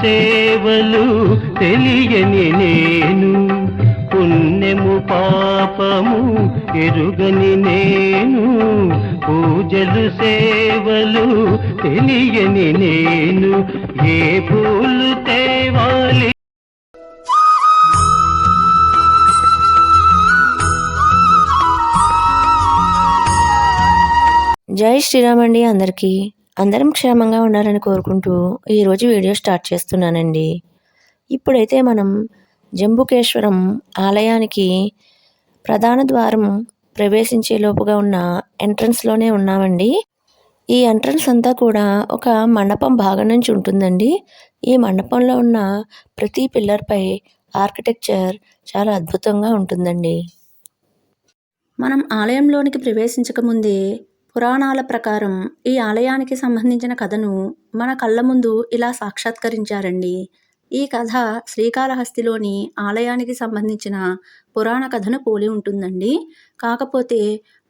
సేవలు తెలియని నేను, పుణ్యము పాపము ఎరుగని నేను, పూజలు సేవలు తెలియని నేను, ఏ పూలు తేవాలి. జై శ్రీరామ్ అండి. అందరం క్షేమంగా ఉండాలని కోరుకుంటూ ఈరోజు వీడియో స్టార్ట్ చేస్తున్నానండి. ఇప్పుడైతే మనం జంబుకేశ్వరం ఆలయానికి ప్రధాన ద్వారం ప్రవేశించే లోపుగా ఉన్న ఎంట్రన్స్లోనే ఉన్నామండి. ఈ ఎంట్రన్స్ అంతా కూడా ఒక మండపం భాగం నుంచి ఉంటుందండి. ఈ మండపంలో ఉన్న ప్రతి పిల్లర్పై ఆర్కిటెక్చర్ చాలా అద్భుతంగా ఉంటుందండి. మనం ఆలయంలోనికి ప్రవేశించక ముందే పురాణాల ప్రకారం ఈ ఆలయానికి సంబంధించిన కథను మన కళ్ళ ముందు ఇలా సాక్షాత్కరించారండి. ఈ కథ శ్రీకాళహస్తిలోని ఆలయానికి సంబంధించిన పురాణ కథను పోలి ఉంటుందండి. కాకపోతే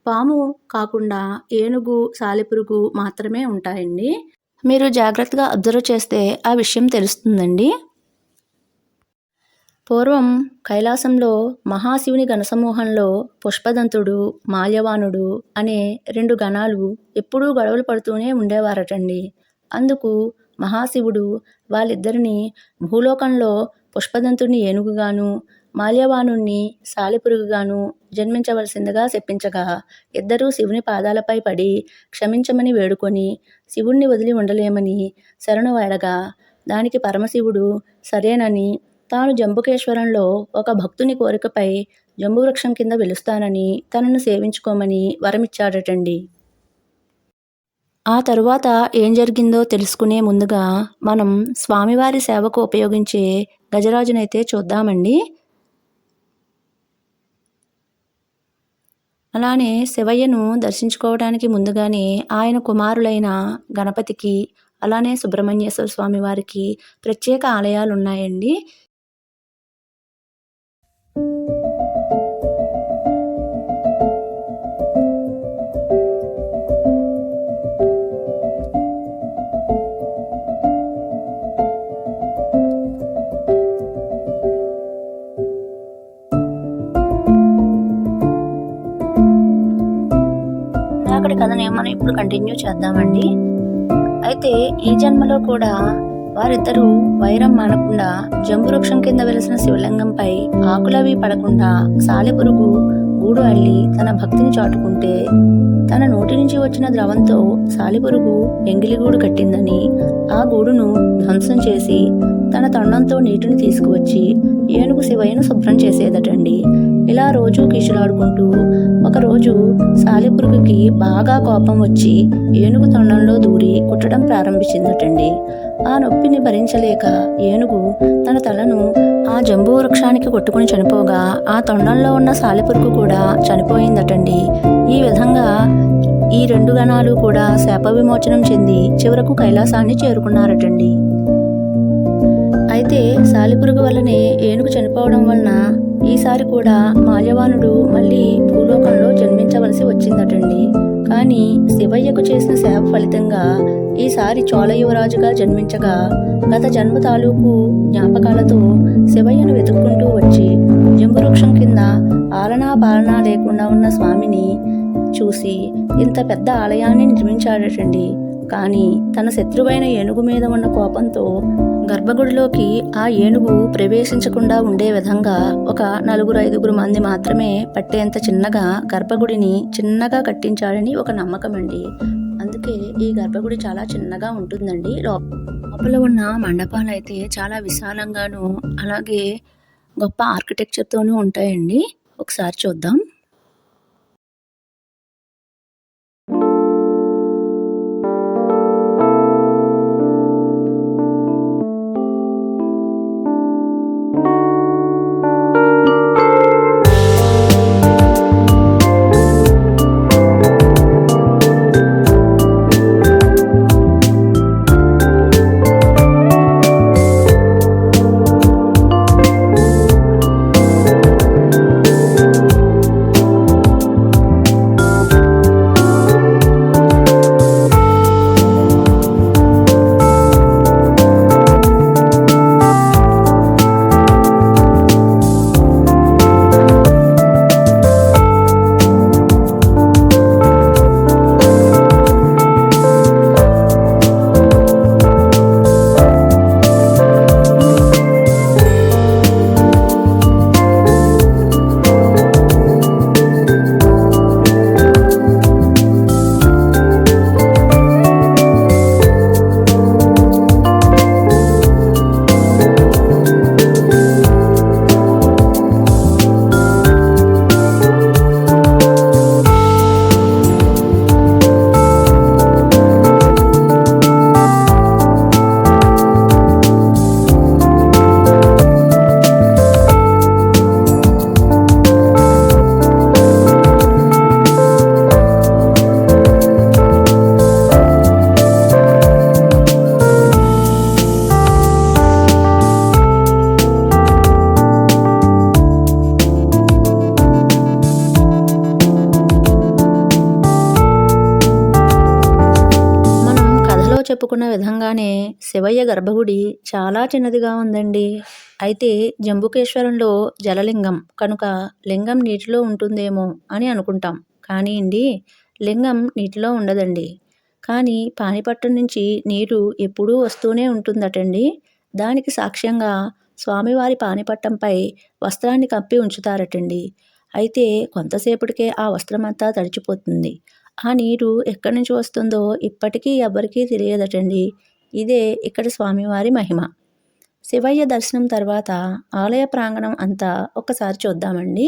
పాము కాకుండా ఏనుగు, సాలెపురుగు మాత్రమే ఉంటాయండి. మీరు జాగ్రత్తగా అబ్జర్వ్ చేస్తే ఆ విషయం తెలుస్తుందండి. పూర్వం కైలాసంలో మహాశివుని గణసమూహంలో పుష్పదంతుడు, మాల్యవానుడు అనే 2 గణాలు ఎప్పుడూ గొడవలు పడుతూనే ఉండేవారటండి. అందుకు మహాశివుడు వాళ్ళిద్దరిని భూలోకంలో పుష్పదంతుడిని ఏనుగుగాను, మాల్యవానుణ్ణి సాలెపురుగుగాను జన్మించవలసిందిగా చెప్పించగా, ఇద్దరూ శివుని పాదాలపై పడి క్షమించమని వేడుకొని శివుణ్ణి వదిలి ఉండలేమని శరణు వేడగా, దానికి పరమశివుడు సరేనని తాను జంబుకేశ్వరంలో ఒక భక్తుని కోరికపై జంబువృక్షం కింద వెలుస్తానని తనను సేవించుకోమని వరమిచ్చాడటండి. ఆ తరువాత ఏం జరిగిందో తెలుసుకునే ముందుగా మనం స్వామివారి సేవకు ఉపయోగించే గజరాజునైతే చూద్దామండి. అలానే శివయ్యను దర్శించుకోవడానికి ముందుగానే ఆయన కుమారులైన గణపతికి, అలానే సుబ్రహ్మణ్యేశ్వర స్వామి వారికి ప్రత్యేక ఆలయాలు ఉన్నాయండి. అక్కడి కథని మనం ఇప్పుడు కంటిన్యూ చేద్దామండి. అయితే ఈ జన్మలో కూడా వారిద్దరూ వైరం మానకుండా జంబువృక్షం కింద వెలిసిన శివలింగంపై ఆకులవి పడకుండా సాలెపురుగు గూడు అల్లి తన భక్తిని చాటుకుంటే, తన నోటి నుంచి వచ్చిన ద్రవంతో సాలెపురుగు ఎంగిలిగూడు కట్టిందని ఆ గూడును ధ్వంసం చేసి తన తొండంతో నీటిని తీసుకువచ్చి ఏనుగు శివయ్యను శుభ్రం చేసేదటండి. ఇలా రోజు కీచులాడుకుంటూ ఒకరోజు సాలెపురుగుకి బాగా కోపం వచ్చి ఏనుగు తొండంలో దూరి కుట్టడం ప్రారంభించిందటండి. ఆ నొప్పిని భరించలేక ఏనుగు తన తలను ఆ జంబూ వృక్షానికి కొట్టుకుని చనిపోగా ఆ తొండంలో ఉన్న సాలెపురుగు కూడా చనిపోయిందటండి. ఈ విధంగా ఈ 2 గణాలు కూడా శాప విమోచనం చెంది చివరకు కైలాసాన్ని చేరుకున్నారటండి. అయితే సాలెపురుగు వల్లనే ఏనుగు చనిపోవడం వలన ఈసారి కూడా మాల్యవానుడు మళ్ళీ భూలోకంలో జన్మించవలసి వచ్చిందటండి. కానీ శివయ్యకు చేసిన సేవ ఫలితంగా ఈసారి చోళ యువరాజుగా జన్మించగా, గత జన్మ తాలూకు జ్ఞాపకాలతో శివయ్యను వెతుక్కుంటూ వచ్చి జంబువృక్షం కింద ఆలనా పాలనా లేకుండా ఉన్న స్వామిని చూసి ఇంత పెద్ద ఆలయాన్ని నిర్మించాడటండి. కానీ తన శత్రువైన ఏనుగు మీద ఉన్న కోపంతో గర్భగుడిలోకి ఆ ఏనుగు ప్రవేశించకుండా ఉండే విధంగా ఒక 4-5 మంది మాత్రమే పట్టేంత చిన్నగా గర్భగుడిని చిన్నగా కట్టించాడని ఒక నమ్మకం అండి. అందుకే ఈ గర్భగుడి చాలా చిన్నగా ఉంటుందండి. లోపల ఉన్న మండపాలు అయితే చాలా విశాలంగాను అలాగే గొప్ప ఆర్కిటెక్చర్తోనూ ఉంటాయండి. ఒకసారి చూద్దాం. చెప్పుకున్న విధంగానే శివయ్య గర్భగుడి చాలా చిన్నదిగా ఉందండి. అయితే జంబుకేశ్వరంలో జలలింగం కనుక లింగం నీటిలో ఉంటుందేమో అని అనుకుంటాం. కానీ లింగం నీటిలో ఉండదండి. కానీ పానిపట్టు నుంచి నీరు ఎప్పుడూ వస్తూనే ఉంటుందటండి. దానికి సాక్ష్యంగా స్వామివారి పానిపట్టంపై వస్త్రాన్ని కప్పి ఉంచుతారటండి. అయితే కొంతసేపటికే ఆ వస్త్రమంతా తడిచిపోతుంది. ఆ నీరు ఎక్కడి నుంచి వస్తుందో ఇప్పటికీ ఎవ్వరికీ తెలియదటండి. ఇదే ఇక్కడి స్వామివారి మహిమ. శివయ్య దర్శనం తర్వాత ఆలయ ప్రాంగణం అంతా ఒక్కసారి చూద్దామండి.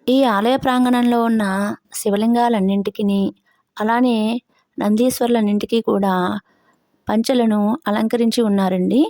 ఈ ఆలయ ప్రాంగణంలో ఉన్న శివలింగాలన్నింటికి అలానే నందీశ్వరులన్నింటికీ కూడా పంచెలను అలంకరించి ఉన్నారండి.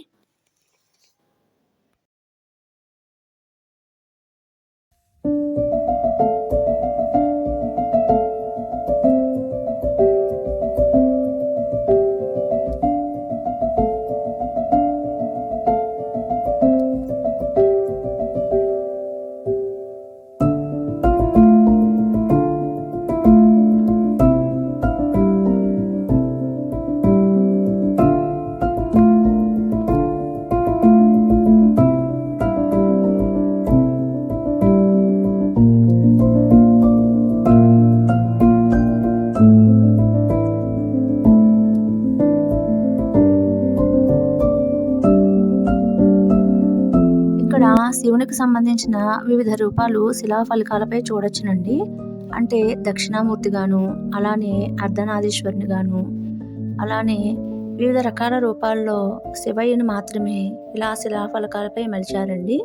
శివునికి సంబంధించిన వివిధ రూపాలు శిలాఫలకాలపై చూడొచ్చునండి. అంటే దక్షిణామూర్తిగాను, అలానే అర్ధనారీశ్వరునిగాను, అలానే వివిధ రకాల రూపాల్లో శివయ్యను మాత్రమే ఇలా శిలాఫలకాలపై మలిచారండి.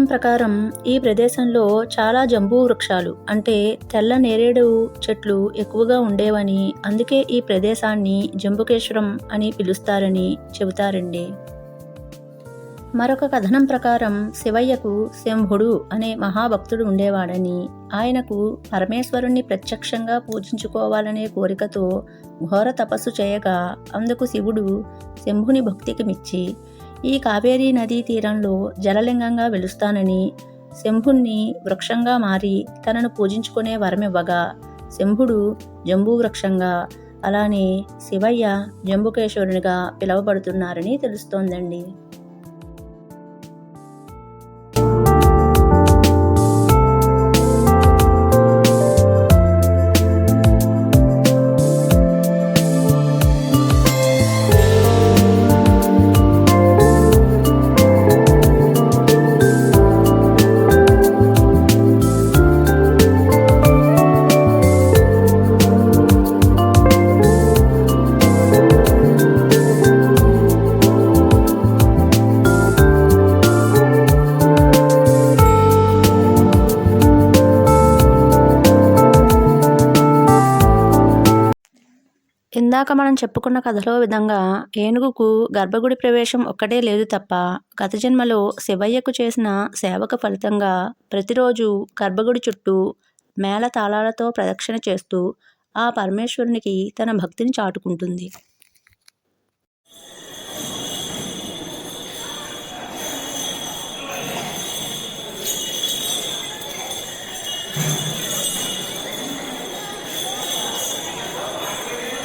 ప్రకారం ఈ ప్రదేశంలో చాలా జంబూ వృక్షాలు అంటే తెల్ల నేరేడు చెట్లు ఎక్కువగా ఉండేవని, అందుకే ఈ ప్రదేశాన్ని జంబుకేశ్వరం అని పిలుస్తారని చెబుతారండి. మరొక కథనం ప్రకారం శివయ్యకు శంభుడు అనే మహాభక్తుడు ఉండేవాడని, ఆయనకు పరమేశ్వరుణ్ణి ప్రత్యక్షంగా పూజించుకోవాలనే కోరికతో ఘోర తపస్సు చేయగా అందుకు శివుడు శంభుని భక్తికి మెచ్చి ఈ కావేరీ నదీ తీరంలో జలలింగంగా వెలుస్తానని శంభుణ్ణి వృక్షంగా మారి తనను పూజించుకునే వరమివ్వగా శంభుడు జంబూ వృక్షంగా, అలానే శివయ్య జంబుకేశ్వరునిగా పిలువబడుతున్నారని తెలుస్తోందండి. ఇందాక మనం చెప్పుకున్న కథలో విధంగా ఏనుగుకు గర్భగుడి ప్రవేశం ఒక్కటే లేదు తప్ప, గత జన్మలో శివయ్యకు చేసిన సేవకు ఫలితంగా ప్రతిరోజు గర్భగుడి చుట్టూ మేళ తాళాలతో ప్రదక్షిణ చేస్తూ ఆ పరమేశ్వరునికి తన భక్తిని చాటుకుంటుంది.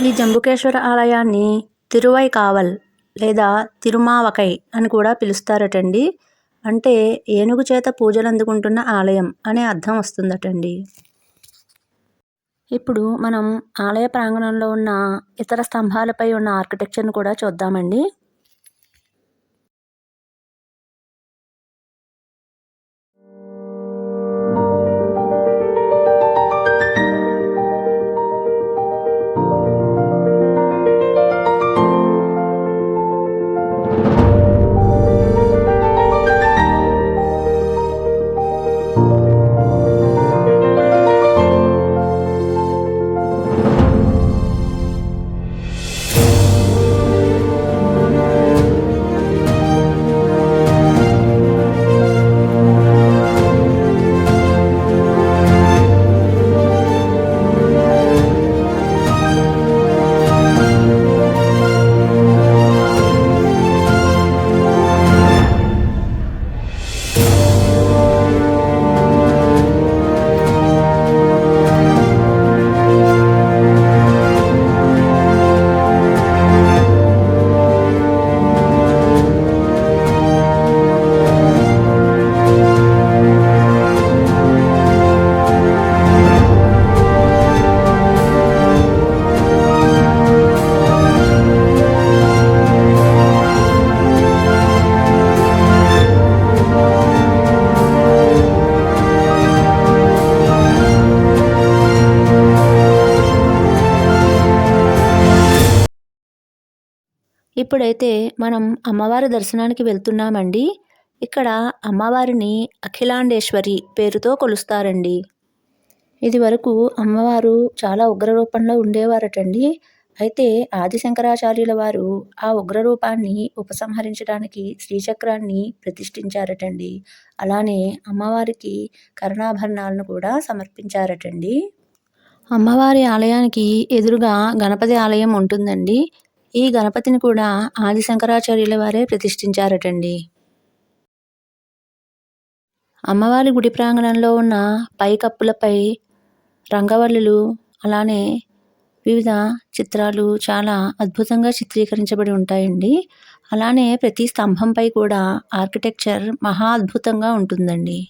ఈ జంబుకేశ్వర ఆలయాన్ని తిరువైకావల్ లేదా తిరుమావకై అని కూడా పిలుస్తారటండి. అంటే ఏనుగు చేత పూజలు అందుకుంటున్న ఆలయం అనే అర్థం వస్తుందటండి. ఇప్పుడు మనం ఆలయ ప్రాంగణంలో ఉన్న ఇతర స్తంభాలపై ఉన్న ఆర్కిటెక్చర్ను కూడా చూద్దామండి. ఇప్పుడైతే మనం అమ్మవారి దర్శనానికి వెళ్తున్నామండి. ఇక్కడ అమ్మవారిని అఖిలాండేశ్వరి పేరుతో కొలుస్తారండి. ఇది వరకు అమ్మవారు చాలా ఉగ్రరూపంలో ఉండేవారటండి. అయితే ఆదిశంకరాచార్యుల వారు ఆ ఉగ్రరూపాన్ని ఉపసంహరించడానికి శ్రీచక్రాన్ని ప్రతిష్ఠించారటండి. అలానే అమ్మవారికి కరుణాభరణాలను కూడా సమర్పించారటండి. అమ్మవారి ఆలయానికి ఎదురుగా గణపతి ఆలయం ఉంటుందండి. ఈ గణపతిని కూడా ఆదిశంకరాచార్యుల వారే ప్రతిష్ఠించారటండి. అమ్మవారి గుడి ప్రాంగణంలో ఉన్న పైకప్పులపై రంగవల్లులు అలానే వివిధ చిత్రాలు చాలా అద్భుతంగా చిత్రీకరించబడి ఉంటాయండి. అలానే ప్రతి స్తంభంపై కూడా ఆర్కిటెక్చర్ మహా అద్భుతంగా ఉంటుందండి.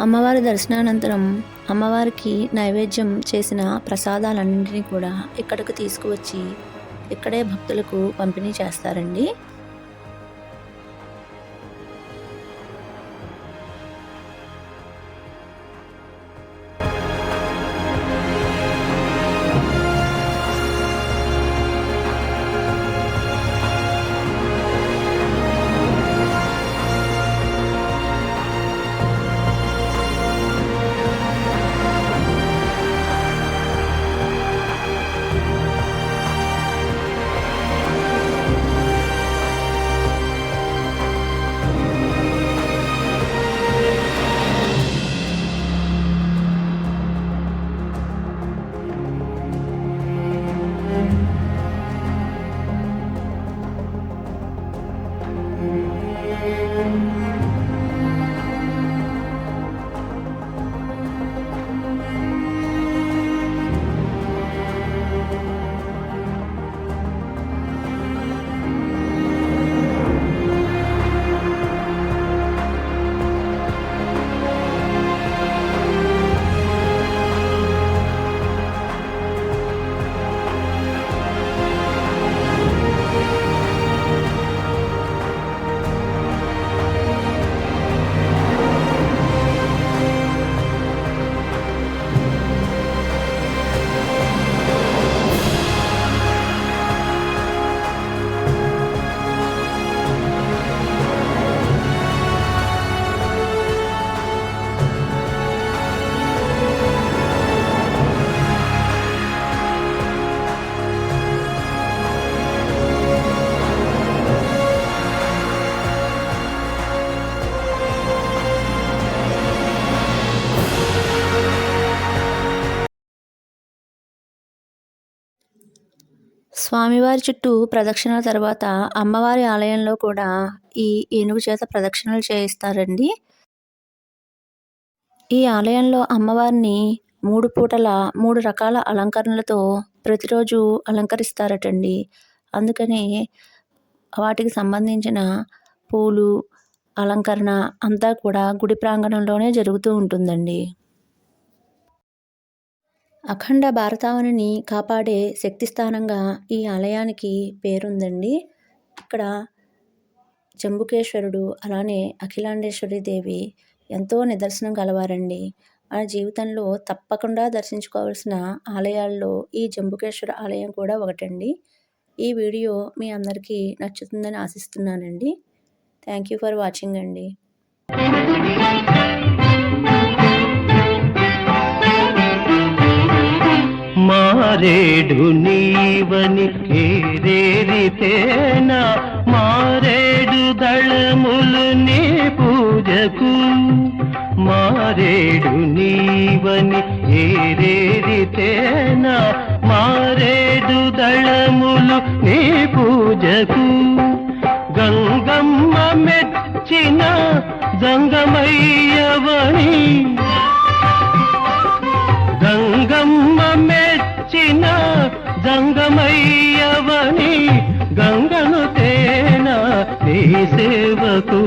అమ్మవారి దర్శనానంతరం అమ్మవారికి నైవేద్యం చేసిన ప్రసాదాలన్నింటినీ కూడా ఇక్కడికి తీసుకువచ్చి ఇక్కడే భక్తులకు పంపిణీ చేస్తారండి. స్వామివారి చుట్టూ ప్రదక్షిణల తర్వాత అమ్మవారి ఆలయంలో కూడా ఈ ఏనుగు చేత ప్రదక్షిణలు చేయిస్తారండి. ఈ ఆలయంలో అమ్మవారిని 3 పూటల 3 రకాల అలంకరణలతో ప్రతిరోజు అలంకరిస్తారటండి. అందుకనే వాటికి సంబంధించిన పూలు, అలంకరణ అంతా కూడా గుడి ప్రాంగణంలోనే జరుగుతూ ఉంటుందండి. అఖండ భారతావనిని కాపాడే శక్తిస్థానంగా ఈ ఆలయానికి పేరుందండి. ఇక్కడ జంబుకేశ్వరుడు అలానే అఖిలాండేశ్వరి దేవి ఎంతో నిదర్శనం గలవారండి. మన జీవితంలో తప్పకుండా దర్శించుకోవాల్సిన ఆలయాల్లో ఈ జంబుకేశ్వర ఆలయం కూడా ఒకటండి. ఈ వీడియో మీ అందరికీ నచ్చుతుందని ఆశిస్తున్నానండి. థ్యాంక్ యూ ఫర్ వాచింగ్ అండి. మారేడు నీవని ఏరేరితేనా మారేడు దళములు నీ పూజకు మారేడు నీవని ఏరేరితేనా మారేడు దళములు నీ పూజకు గంగమ్మ మెచ్చిన జంగమయ్యవని గంగమ్మ మెచ్చిన జంగమయ్యవని గంగను తేన నీ సేవకు